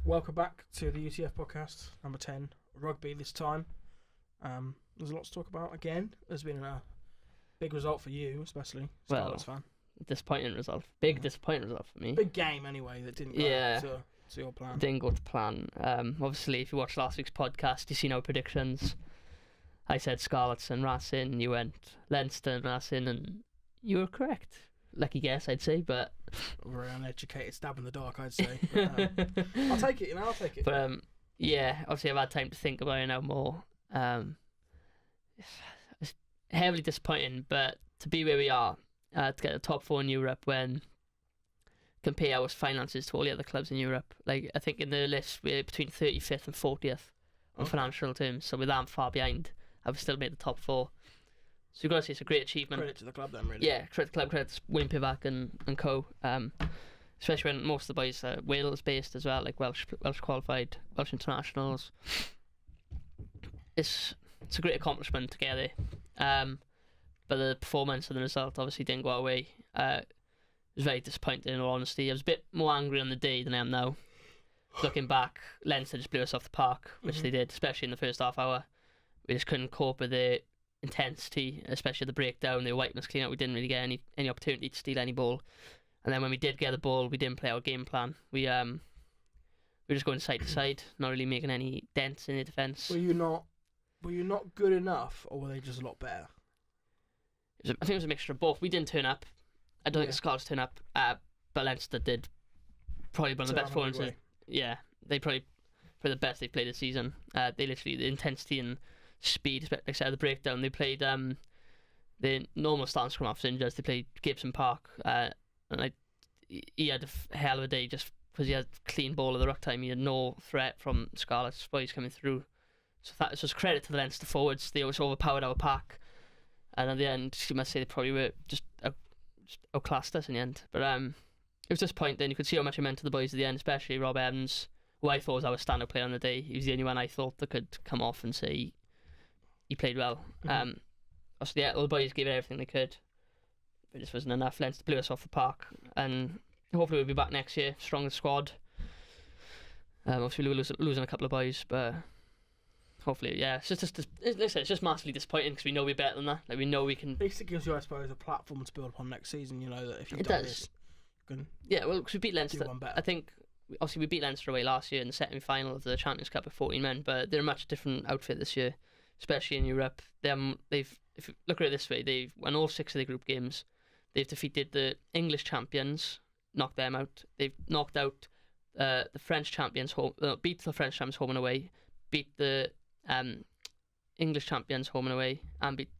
Welcome back to the UTF podcast, number 10, Rugby this time. There's a lot to talk about again. There's been a big result for you, especially, Scarlets fan. Disappointing result. Big disappointing result for me. Big game, anyway, that didn't go to your plan. Didn't go to plan. Obviously, if you watched last week's podcast, you seen our predictions. I said Scarlets and Racing, you went Leinster and Racing, and you were correct. Lucky guess, I'd say, but... Very uneducated stab in the dark, I'd say. But, I'll take it, I'll take it. But, obviously I've had time to think about it now more. It's heavily disappointing, but to be where we are, to get the top 4 in Europe when compare our finances to all the other clubs in Europe. Like, I think in the list we're between 35th and 40th on financial terms, so we're that far behind. I've still made the top 4. So you've got to say it's a great achievement. Credit to the club then, really. Yeah, credit to the club, credit to Wayne Pivac and co. Especially when most of the boys are Wales based as well, like Welsh qualified, Welsh internationals. It's a great accomplishment to get there. But the performance and the result obviously didn't go our way. It was very disappointing, in all honesty. I was a bit more angry on the day than I am now. Looking back, Leinster just blew us off the park, which they did, especially in the first half hour. We just couldn't cope with the intensity, especially the breakdown. They were wiping us clean out. We didn't really get any opportunity to steal any ball. And then when we did get the ball, we didn't play our game plan. We were just going side to side, not really making any dents in the defence. Were you not good enough, or were they just a lot better? I think it was a mixture of both. We didn't turn up. I don't think the Scarlets turned up, but Leinster did. Probably one of the best performances. Yeah, they probably the best they've played this season. They literally, the intensity and speed, like I said, the breakdown. They played the normal starting scrum half injured. They played Gibson Park, and he had a hell of a day just because he had clean ball at the ruck time. He had no threat from Scarlets boys coming through. So that was credit to the Leinster forwards. They always overpowered our pack, and at the end, you must say they probably were just outclassed us in the end. But it was disappointing. You could see how much it meant to the boys at the end, especially Rob Evans, who I thought was our stand-up player on the day. He was the only one I thought that could come off and say he played well. All the boys gave it everything they could, but it just wasn't enough. Leinster blew us off the park, and hopefully we'll be back next year, stronger squad. Obviously we're losing a couple of boys, but hopefully, it's just massively disappointing because we know we're better than that. Like, we know we can. At least it gives you, I suppose, a platform to build upon next season. You know that if you've it done does. this, you can because we beat Leinster. I think obviously we beat Leinster away last year in the semi-final of the Champions Cup with 14 men, but they're a much different outfit this year, especially in Europe. They've, if you look at it this way, they've won all 6 of their group games. They've defeated the English champions, knocked them out. They've knocked out the French champions, beat the French champions home and away, beat the English champions home and away, and beat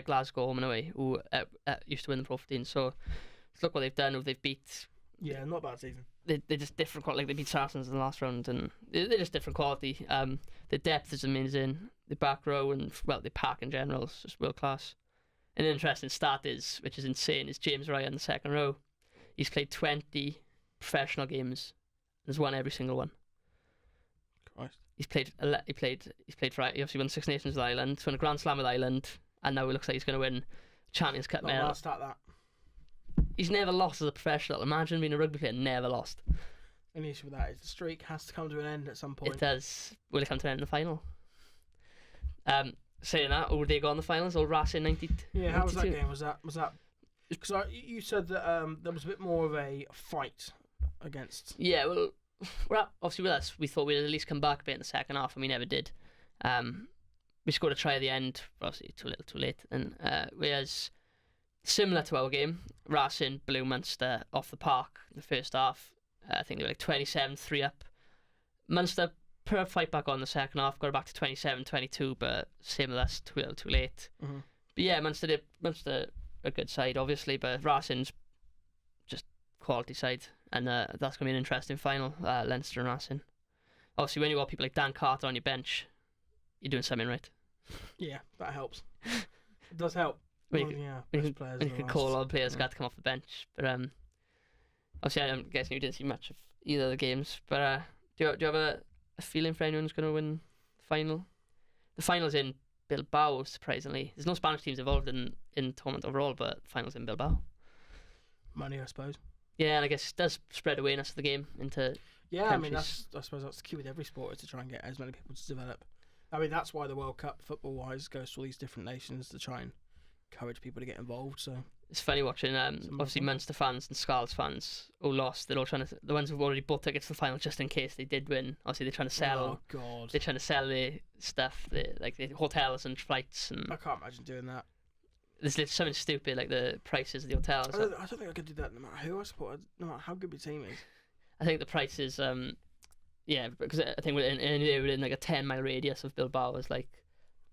Glasgow home and away, who used to win the Pro 15. So look what they've done. They've beat. Yeah, not bad season. They're just different quality. Like, they beat Saracens in the last round, and they're just different quality. The depth is amazing. The back row and the pack in general is just world class. An interesting stat which is insane, is James Ryan in the second row. He's played 20 professional games and has won every single one. Christ. He's played for, he obviously won 6 Nations with Ireland, he's won a Grand Slam with Ireland, and now it looks like he's going to win Champions Cup medal. I'll start that. He's never lost as a professional. Imagine being a rugby player, never lost. And the issue with that is the streak has to come to an end at some point. It does. Will it come to an end in the final? Saying that, or they go on the finals, or Racing 90? Yeah, how was that game? Was that? Because you said that there was a bit more of a fight against. Yeah, well, obviously with us, we thought we'd at least come back a bit in the second half, and we never did. We scored a try at the end, obviously too little, too late. And whereas similar to our game, Racing blew Munster off the park in the first half. I think they were like 27-3 up. Munster put a fight back on the second half, got it back to 27-22, but same with us, too little, too late. But yeah, Munster a good side, obviously, but Racing's just quality side, and that's going to be an interesting final, Leinster and Racing. Obviously, when you got people like Dan Carter on your bench, you're doing something right. Yeah, that helps. It does help. When you can call all the players got to come off the bench. But obviously, I'm guessing you didn't see much of either of the games. But do you have a feeling for anyone who's going to win the final? The final's in Bilbao, surprisingly. There's no Spanish teams involved in the tournament overall, but the final's in Bilbao. Money, I suppose. Yeah, and I guess it does spread awareness of the game into Yeah, countries. I mean, I suppose that's the key with every sport, is to try and get as many people to develop. I mean, that's why the World Cup, football-wise, goes to all these different nations to try and encourage people to get involved. So it's funny watching obviously Munster fans and Scarlets fans who lost. They're all trying to, the ones who've already bought tickets to the final just in case they did win. Obviously, they're trying to sell. Oh God! They're trying to sell their stuff, like the hotels and flights. And I can't imagine doing that. there's something stupid like the prices of the hotels. I don't think I could do that no matter who I support, no matter how good my team is. I think the prices, yeah, because I think within like a 10-mile radius of Bilbao is like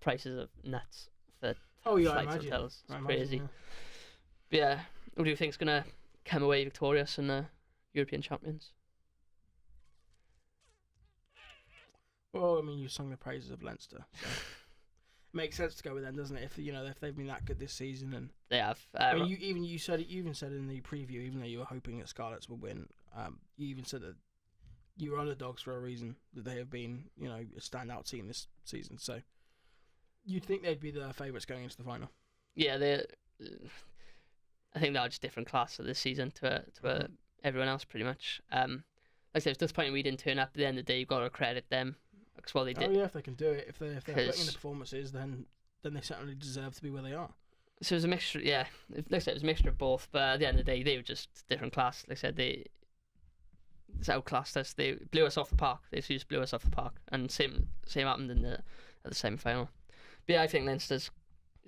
prices of nuts for flights, hotels. It's crazy. Yeah. But yeah, who do you think's gonna come away victorious in the European champions? Well, I mean, you sung the praises of Leinster. So. Makes sense to go with them, doesn't it? If they've been that good this season, and They have. I mean, you even said in the preview, even though you were hoping that Scarlets would win, you even said that you were underdogs for a reason, that they have been, a standout team this season. So you'd think they'd be the favourites going into the final. Yeah, I think they're just different class this season to everyone else, pretty much. Like I said, it's disappointing we didn't turn up. At the end of the day, you've got to credit them. Because what they did. Oh yeah, if they can do it, if they're putting in the performances, then they certainly deserve to be where they are. So it was a mixture, yeah. Like I said, it was a mixture of both. But at the end of the day, they were just different class. Like I said, they outclassed us. They blew us off the park. They just blew us off the park, and same happened at the semi-final. But yeah, I think Leinster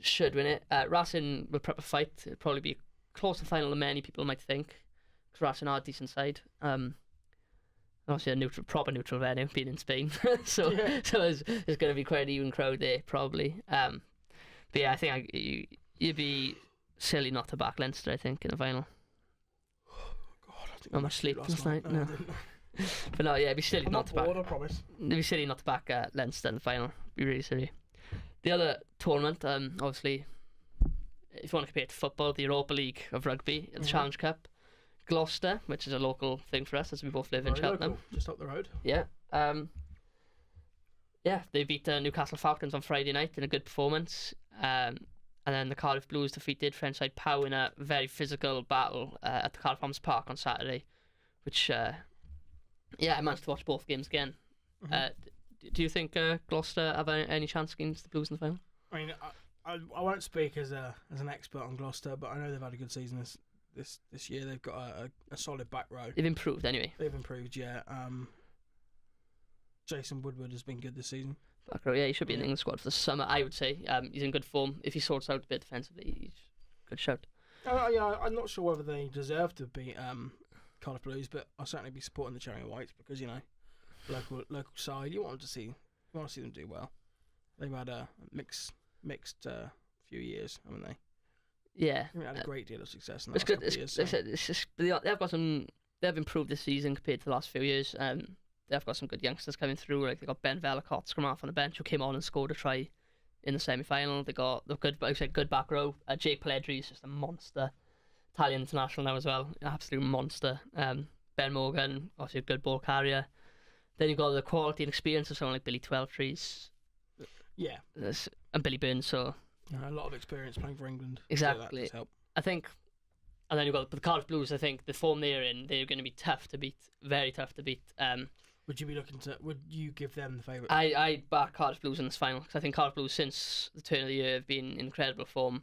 should win it. Racing will prep a fight. It'll probably be closer final than many people might think, because Racing are a decent side. Obviously a proper neutral venue, being in Spain, so there's going to be quite an even crowd there probably. But yeah, I think you'd be silly not to back Leinster. I think in the final. God, I didn't not much sleep last night. No. But no, yeah, it'd be silly I'm not to back. I promise. It'd be silly not to back Leinster in the final. It'd be really silly. The other tournament, obviously, if you want to compare it to football, the Europa League of Rugby, the Challenge Cup. Gloucester, which is a local thing for us, as we both live in Cheltenham. Local, just up the road. Yeah. They beat the Newcastle Falcons on Friday night in a good performance. And then the Cardiff Blues defeated French side Pau in a very physical battle at the Cardiff Arms Park on Saturday, which, I managed to watch both games again. Do you think Gloucester have any chance against the Blues in the final? I mean, I won't speak as an expert on Gloucester, but I know they've had a good season this year. They've got a solid back row. They've improved anyway. They've improved, yeah. Jason Woodward has been good this season. Back row, yeah, he should be in the England squad for the summer, I would say. He's in good form. If he sorts out a bit defensively, he's a good shout. I'm not sure whether they deserve to beat Cardiff Blues, but I'll certainly be supporting the Cherry Whites because local side. You want to see them do well. They've had a mixed few years, haven't they? Yeah, they've had a great deal of success in the last couple of years. So. It's just they've improved this season compared to the last few years. They've got some good youngsters coming through. Like they got Ben Vellacott scrum off on the bench who came on and scored a try in the semi-final. They got the good back row. Jake Pelledri is just a monster. Italian international now as well, absolute monster. Ben Morgan, obviously a good ball carrier. Then you've got the quality and experience of someone like Billy Twelvetrees. Yeah, and Billy Burns. So. A lot of experience playing for England. Exactly. So I think, and then you've got the Cardiff Blues. I think the form they're in, they're going to be tough to beat, very tough to beat. Would you give them the favourite? I back Cardiff Blues in this final because I think Cardiff Blues since the turn of the year have been in incredible form.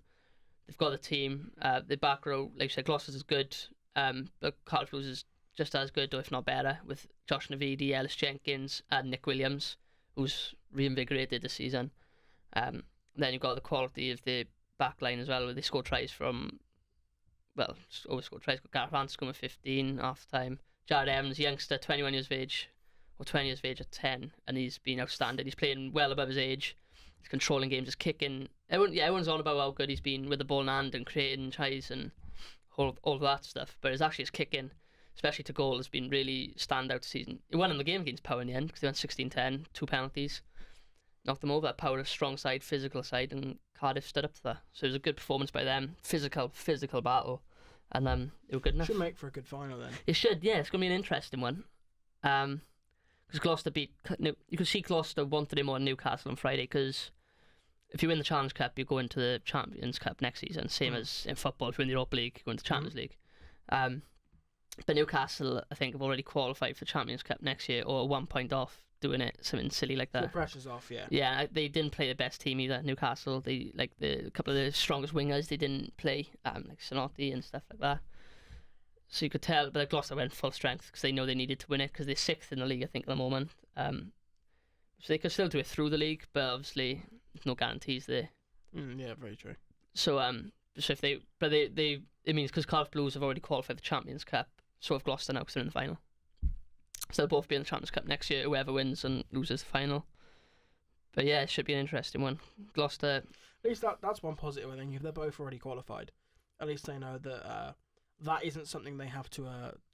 They've got the team, the back row, like you said, Gloucester's is good, but Cardiff Blues is just as good, or if not better, with Josh Navidi, Ellis Jenkins, and Nick Williams, who's reinvigorated this season. Then you've got the quality of the back line as well, where they score tries from, always score tries. Gareth Anscombe at 15, half time. Jared Evans, youngster, 21 years of age, or 20 years of age at 10, and he's been outstanding. He's playing well above his age. He's controlling games, just kicking. Everyone's on about how good he's been with the ball in hand and creating tries and all of that stuff, but it's actually his kicking, especially to goal, has been really standout this season. He won in the game against Pau in the end because they went 16-10, 2 penalties. Knocked them over. Power, a strong side, physical side, and Cardiff stood up to that. So it was a good performance by them. Physical battle, and they were good enough. Should make for a good final then. It should, yeah. It's going to be an interesting one. Because Gloucester you can see Gloucester wanted it more than Newcastle on Friday. Because if you win the Challenge Cup, you go into the Champions Cup next season. Same as in football, if you win the Europa League, you go into the Champions League. But Newcastle, I think, have already qualified for Champions Cup next year, or 1 point off doing it, something silly like that. The pressure's off, yeah. Yeah, they didn't play the best team either. Newcastle, they a couple of the strongest wingers they didn't play, like Sonotti and stuff like that. So you could tell, but Gloucester went full strength because they know they needed to win it because they're 6th in the league, I think, at the moment. So they could still do it through the league, but obviously there's no guarantees there. Yeah, very true. So if it means because Cardiff Blues have already qualified for the Champions Cup, so have Gloucester now because they're in the final. So they'll both be in the Champions Cup next year, whoever wins and loses the final. But yeah, it should be an interesting one. Gloucester. At least that's one positive, I think. If they're both already qualified, at least they know that that isn't something they have to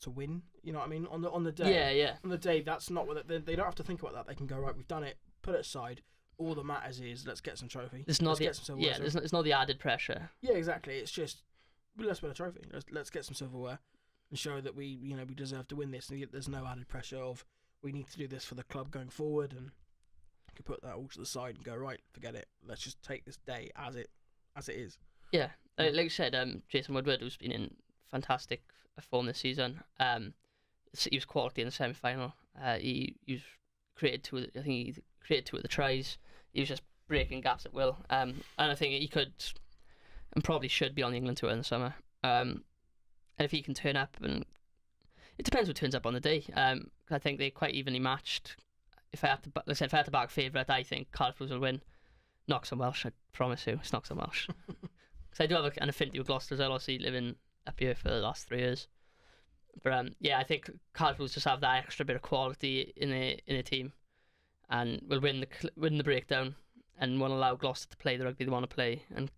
win. You know what I mean? On the day. Yeah. On the day, that's not what they don't have to think about that. They can go, right, we've done it, put it aside. All that matters is let's get some trophy. There's not there's not the added pressure. Yeah, exactly. It's just let's win a trophy. Let's get some silverware and show that we deserve to win this. And there's no added pressure of we need to do this for the club going forward, and you can put that all to the side and go, right, forget it. Let's just take this day as it is. Yeah, like you said, Jason Woodward, who's been in fantastic form this season. He was quality in the semi-final. He was created two. I think he created 2 of the tries. He was just breaking gaps at will. And I think he could and probably should be on the England tour in the summer. And if he can turn up, and it depends who turns up on the day. I think they're quite evenly matched. If I had to back favourite, I think Cardiff Blues will win. Knox and Welsh, I promise you, it's Knox and Welsh. Because I do have an affinity with Gloucester as well. Obviously, living up here for the last 3 years. But yeah, I think Cardiff Blues just have that extra bit of quality in a team, and will win the breakdown, and won't allow Gloucester to play the rugby they want to play, and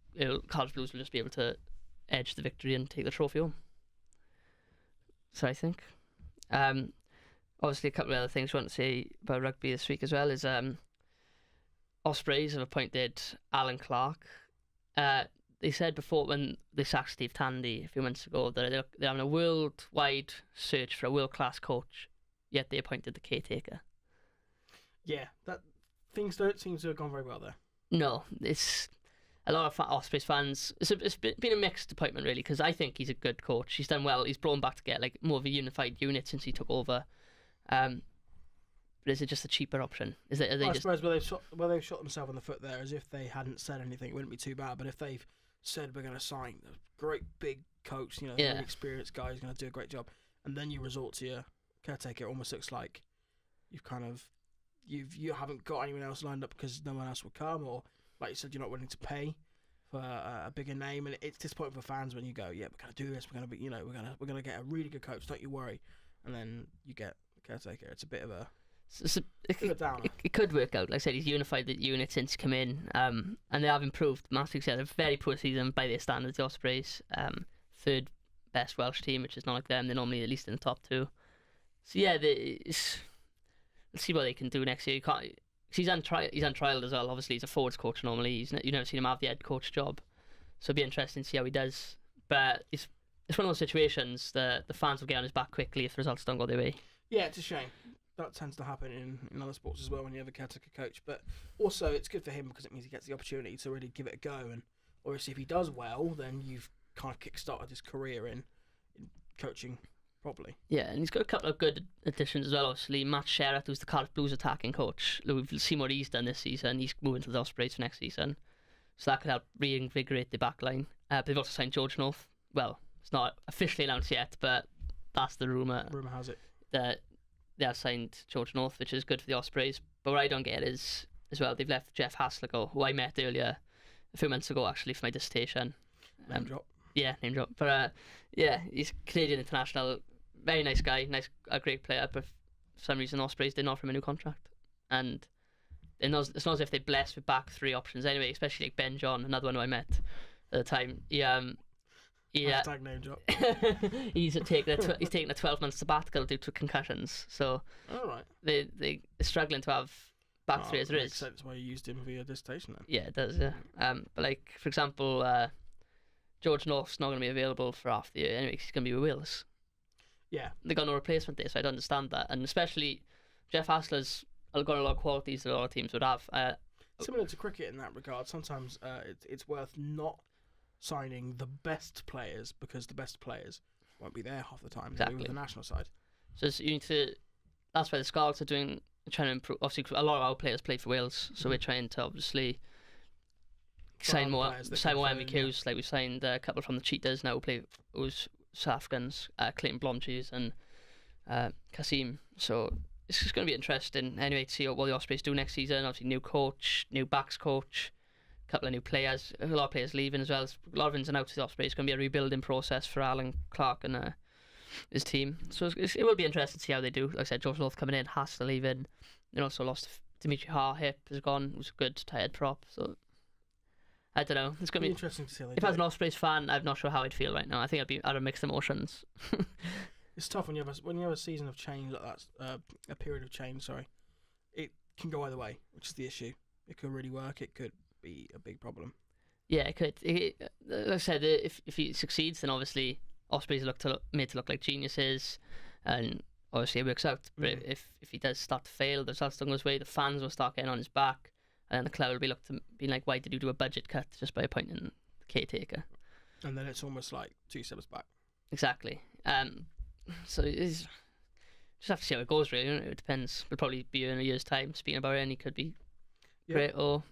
Cardiff Blues will just be able to edge the victory and take the trophy home. So I think, obviously a couple of other things we want to say about rugby this week as well is Ospreys have appointed Alan Clark. They said before when they sacked Steve Tandy a few months ago that they're having a worldwide search for a world-class coach, yet they appointed the caretaker. Yeah, things don't seem to have gone very well there. No, it's a lot of Ospreys fans. It's been a mixed appointment really, because I think he's a good coach. He's done well. He's brought back to get like more of a unified unit since he took over. But is it just a cheaper option? I suppose they've shot themselves in the foot there, as if they hadn't said anything, it wouldn't be too bad. But if they've said we're going to sign a great big coach, really experienced guy who's going to do a great job, and then you resort to your caretaker, it almost looks like you haven't got anyone else lined up because no one else will come, or like you said, you're not willing to pay for a bigger name, and it's disappointing for fans when you go, yeah, we're going to do this, we're going to be, we're going to get a really good coach, don't you worry, and then you get the caretaker. It's a bit of a it could work out. Like I said, he's unified the unit since he come in, and they have improved massively. They had a very poor season by their standards, the Ospreys. 3rd best Welsh team, which is not like them. They're normally at least in the top 2. So yeah, let's see what they can do next year. He's untrialed as well. Obviously, he's a forwards coach normally. You've never seen him have the head coach job, so it'll be interesting to see how he does. But it's one of those situations that the fans will get on his back quickly if the results don't go their way. Yeah, it's a shame. That tends to happen in other sports as well when you have a caretaker coach. But also, it's good for him because it means he gets the opportunity to really give it a go. And obviously, if he does well, then you've kind of kick-started his career in coaching properly. Yeah, and he's got a couple of good additions as well. Obviously, Matt Sherratt, who's the Cardiff Blues attacking coach. We've seen what he's done this season. He's moving to the Ospreys for next season. So that could help reinvigorate the back line. But they've also signed George North. Well, it's not officially announced yet, but that's the rumour. Rumour has it. That they have signed George North, which is good for the Ospreys. But what I don't get is, as well, they've left Jeff Haslego, who I met earlier, a few months ago actually, for my dissertation. Name drop. Yeah, name drop. But yeah, he's Canadian international, very nice guy, a great player, but for some reason Ospreys didn't offer him a new contract. And it's not as if they're blessed with back 3 options anyway, especially like Ben John, another one who I met at the time. Hashtag name drop. He's taking a 12-month sabbatical due to concussions. So they're struggling to have back 3 as there is. Makes sense why you used him for your dissertation then. Yeah, it does. Yeah. But like for example, George North's not going to be available for half the year anyway. 'Cause he's going to be with Wales. Yeah. They got no replacement there, so I don't understand that. And especially Jeff Hassler's got a lot of qualities that a lot of teams would have. Similar to cricket in that regard, sometimes it's worth not signing the best players because the best players won't be there half the time. Exactly. With the national side. So you need to. That's why the Scarlets are trying to improve. Obviously, a lot of our players play for Wales, so we're trying to obviously sign more MVQs. Like we signed a couple from the Cheetahs now who play who's South Africans, Clayton Blomcheese and Kasim. So it's just going to be interesting anyway to see what the Ospreys do next season. Obviously, new coach, new backs coach, a couple of new players, a lot of players leaving as well. A lot of ins and outs of the Ospreys. It's going to be a rebuilding process for Alan Clark and his team. So it will be interesting to see how they do. Like I said, George North coming in, Hassel leaving. They also lost Dimitri Harhip has gone, who's a good tired prop. So I don't know. It's going to be interesting to see. If I was an Ospreys fan, I'm not sure how I'd feel right now. I think I'd have mixed emotions. It's tough when you have a season of change like that, a period of change. Sorry, it can go either way, which is the issue. It could really work. It could be a big problem. Yeah, it could. Like I said, if he succeeds, then obviously Ospreys are made to look like geniuses, and obviously it works out. But if he does start to fail, the results don't go his way, the fans will start getting on his back, and then the club will be being like, why did you do a budget cut just by appointing the caretaker? And then it's almost like 2 steps back. Exactly. So it's just have to see how it goes. Really, it depends. We'll probably be in a year's time speaking about it, and he could be great or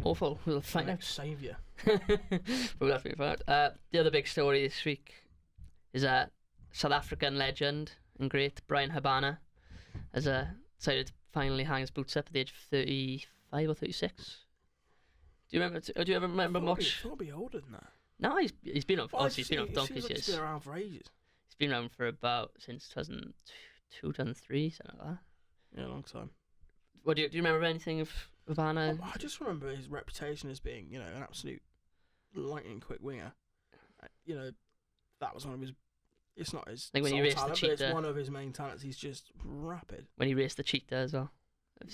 awful. We'll find out. Saviour. We'll have to find out. The other big story this week is a South African legend and great Brian Habana has decided to finally hang his boots up at the age of 35 or 36. Do you ever remember much? He'll be older than that. No, he's been on. Obviously, he's been on donkey's years. He's been around for ages. He's been around for since 2002, 2003, something like that. Yeah, a long time. What do you remember anything of Habana? I just remember his reputation as being, an absolute lightning quick winger. That was one of his. It's not his like when he raced talent, the cheetah. But it's one of his main talents. He's just rapid. When he raced the cheetah as well.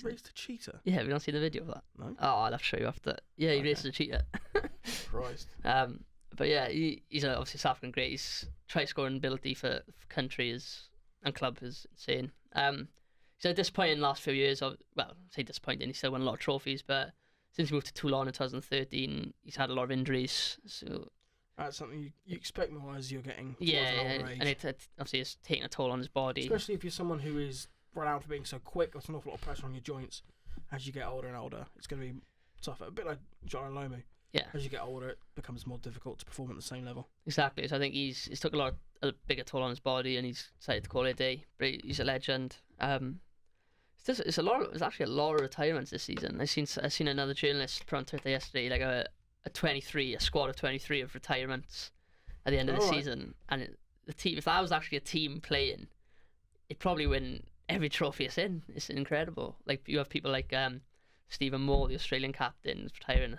Raced the cheetah? Yeah, have you not seen the video of that? No. Oh, I'll have to show you after. Yeah, he raced the cheetah. Christ. But yeah, he's obviously South African great. His try scoring ability for country and club is insane. He's disappointing in the last few years. Say disappointing. He still won a lot of trophies, but since he moved to Toulon in 2013, he's had a lot of injuries. So that's something you expect more as you're getting. Yeah, and it obviously it's taking a toll on his body. Especially if you're someone who is renowned for being so quick. There's an awful lot of pressure on your joints as you get older and older. It's going to be tougher. A bit like John Lomu. Yeah. As you get older, it becomes more difficult to perform at the same level. Exactly. So I think he's took a bigger toll on his body, and he's decided to call it a day. But he's a legend. There's actually a lot of retirements this season. I seen another journalist put on Twitter yesterday, like a squad of 23 of retirements at the end of the season, and the team. If that was actually a team playing, it'd probably win every trophy it's in. It's incredible. Like you have people like Stephen Moore, the Australian captain, is retiring.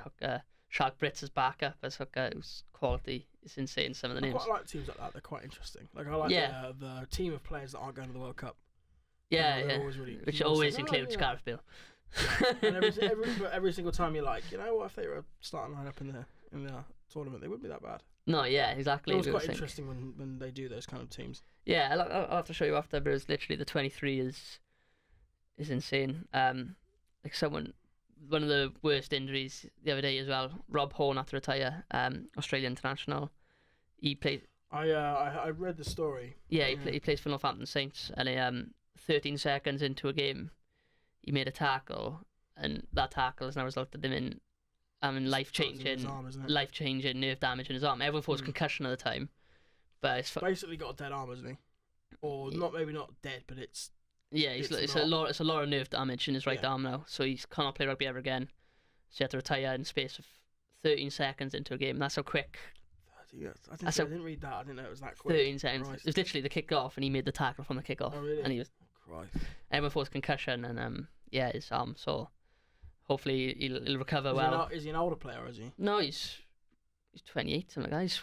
Shark Brits is back up as hooker, whose quality is insane. Some of the names. I quite like teams like that. They're quite interesting. Like I like the team of players that aren't going to the World Cup. Yeah. Which always includes Gareth Bale. Yeah. And every single time you're like, what if they were a starting lineup in the tournament? They wouldn't be that bad. No, yeah, exactly. It was quite interesting when they do those kind of teams. Yeah, I'll have to show you after, but it's literally the 23 is insane. One of the worst injuries the other day as well. Rob Horn had to retire, Australian international. He played. I read the story. Yeah, he plays for Northampton Saints, and 13 seconds into a game, he made a tackle, and that tackle has now resulted in life-changing nerve damage in his arm. Everyone thought it was concussion at the time, but it's basically got a dead arm, isn't he? Or maybe not dead, but it's. Yeah, it's a lot of nerve damage in his right arm now, so he cannot play rugby ever again. So he had to retire in space of 13 seconds into a game. That's how quick. 30, yes. I didn't read that. I didn't know it was that quick. 13 seconds. Christ. It was literally the kick off, and he made the tackle from the kick off. Oh really? And he was. Christ. Everyone thought it was concussion, and his arm. So hopefully he'll recover well. Is he an older player, or is he? No, he's 28, something like that. He's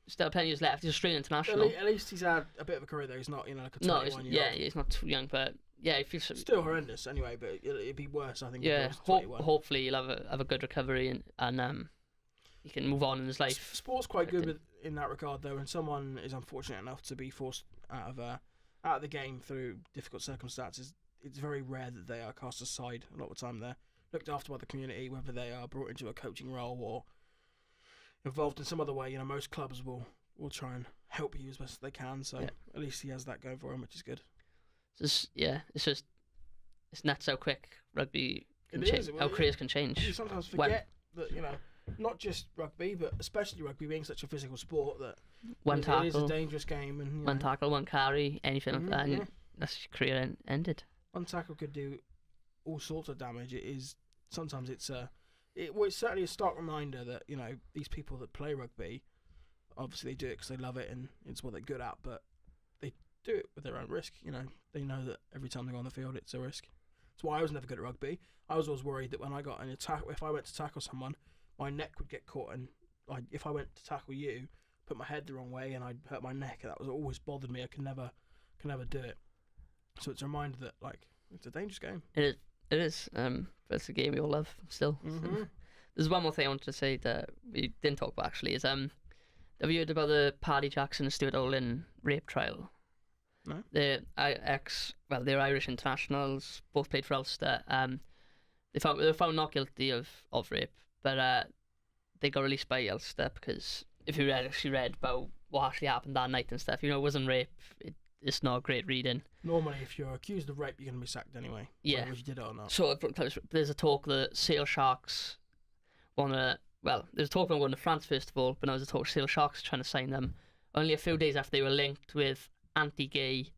still plenty years left. He's Australian international. At least he's had a bit of a career though. He's not, like a 21 year old. He's not too young, but yeah, he feels still horrendous anyway. But it'd be worse, I think. Yeah, hopefully he'll have a good recovery and he can move on in his life. Sport's quite good in that regard though. When someone is unfortunate enough to be forced out of the game through difficult circumstances, it's very rare that they are cast aside. A lot of the time they're looked after by the community, whether they are brought into a coaching role or involved in some other way. Most clubs will try and help you as best as they can. So at least he has that going for him, which is good. It's nuts how quick rugby can is. how careers can change. You sometimes forget that, you know, not just rugby, but especially rugby being such a physical sport, that it is a dangerous game. And one tackle, one carry, anything like that, and that's your career ended. One tackle could do all sorts of damage. It is sometimes it's certainly a stark reminder that, you know, these people that play rugby, obviously they do it because they love it and it's what they're good at, but they do it with their own risk. You know, they know that every time they go on the field, it's a risk. That's why I was never good at rugby. I was always worried that when I got an attack, if I went to tackle someone, my neck would get caught, and if I went to tackle you, put my head the wrong way, and I'd hurt my neck. That was always bothered me. I can never do it. So it's a reminder that, like, it's a dangerous game. It is. But it's a game we all love still. Mm-hmm. There's one more thing I wanted to say that we didn't talk about actually. Is have you heard about the Paddy Jackson and Stuart Olin rape trial? No. They're Irish internationals, both played for Ulster. They were found not guilty of rape, but they got released by Ulster because if you read about what actually happened that night and stuff, you know, it wasn't rape. It's not great reading. Normally, if you're accused of rape, you're going to be sacked anyway. Yeah. Whether you did it or not. So there's a talk that Sale Sharks there's a talk about going to France first of all, but now there's a talk Sale Sharks trying to sign them only a few days after they were linked with anti-gay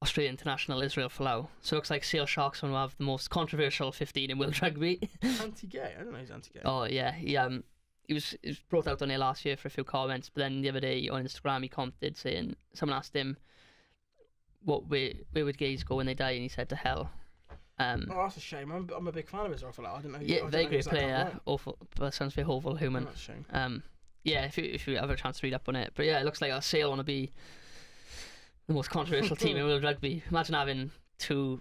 Australian international Israel Folau. So it looks like Sale Sharks want to have the most controversial 15 in world rugby. Anti-gay? I don't know he's anti-gay. Oh yeah, he was brought out on there last year for a few comments, but then the other day on Instagram he commented saying, someone asked him where would gays go when they die, and he said to hell. That's a shame. I'm a big fan of Israel Folau. I don't know. Yeah, very great player. Awful, but sounds to be a horrible human. That's a shame. Yeah, if you have a chance to read up on it, but yeah, it looks like our Sale want to be the most controversial team in world rugby. Imagine having two.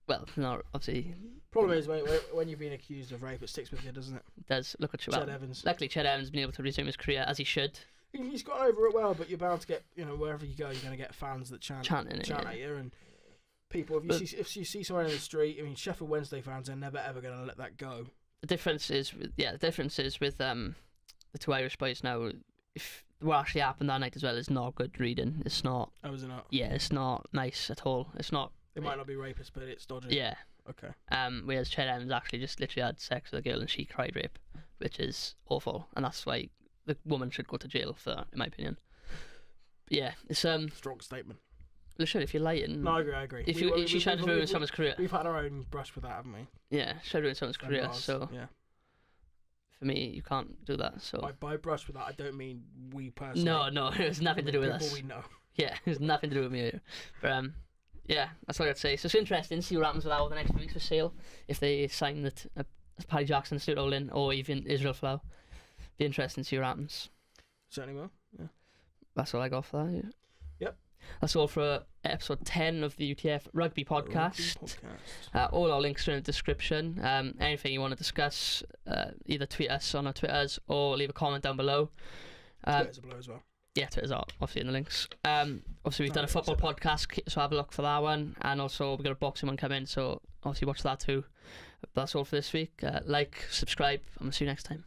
Well, no, obviously. Problem is when you've been accused of rape, it sticks with you, doesn't it? It does. Look at Ched Evans. Luckily, Ched Evans has been able to resume his career as he should. He's got over it well, but you're bound to get, you know, wherever you go, you're going to get fans that chant at you, and people. If you see someone in the street, I mean, Sheffield Wednesday fans are never ever going to let that go. The difference is with the two Irish boys now. If what actually happened that night as well is not good reading. It's not. Oh, is it not? Yeah, it's not nice at all. It's not. It might not be rapists, but it's dodgy. Yeah. Okay. Whereas Ched Evans actually just literally had sex with a girl and she cried rape, which is awful, and that's why the woman should go to jail for that, in my opinion. But yeah, it's strong statement. Well, sure, if you're lying. No, I agree. If she's trying to ruin someone's career. We've had our own brush with that, haven't we? Yeah, she's trying to ruin someone's career. So yeah. For me, you can't do that. So by brush with that, I don't mean we personally. No, it has nothing to do with us. People we know. Yeah, it has nothing to do with me. But yeah, that's all I'd say. So it's interesting to see what happens with that over the next few weeks for Sale. If they sign that Paddy Jackson, Stuart Olin, or even Israel Folau, be interesting to see what happens. Certainly will. Yeah. That's all I got for that. Yeah. Yep. That's all for episode 10 of the UTF Rugby Podcast. All our links are in the description. Anything you want to discuss, either tweet us on our Twitters or leave a comment down below. Twitters are below as well. Yeah, Twitter's are obviously in the links. Obviously we've done a football podcast, so have a look for that one. And also we've got a boxing one coming, so obviously watch that too. But that's all for this week. Like, subscribe, and we'll see you next time.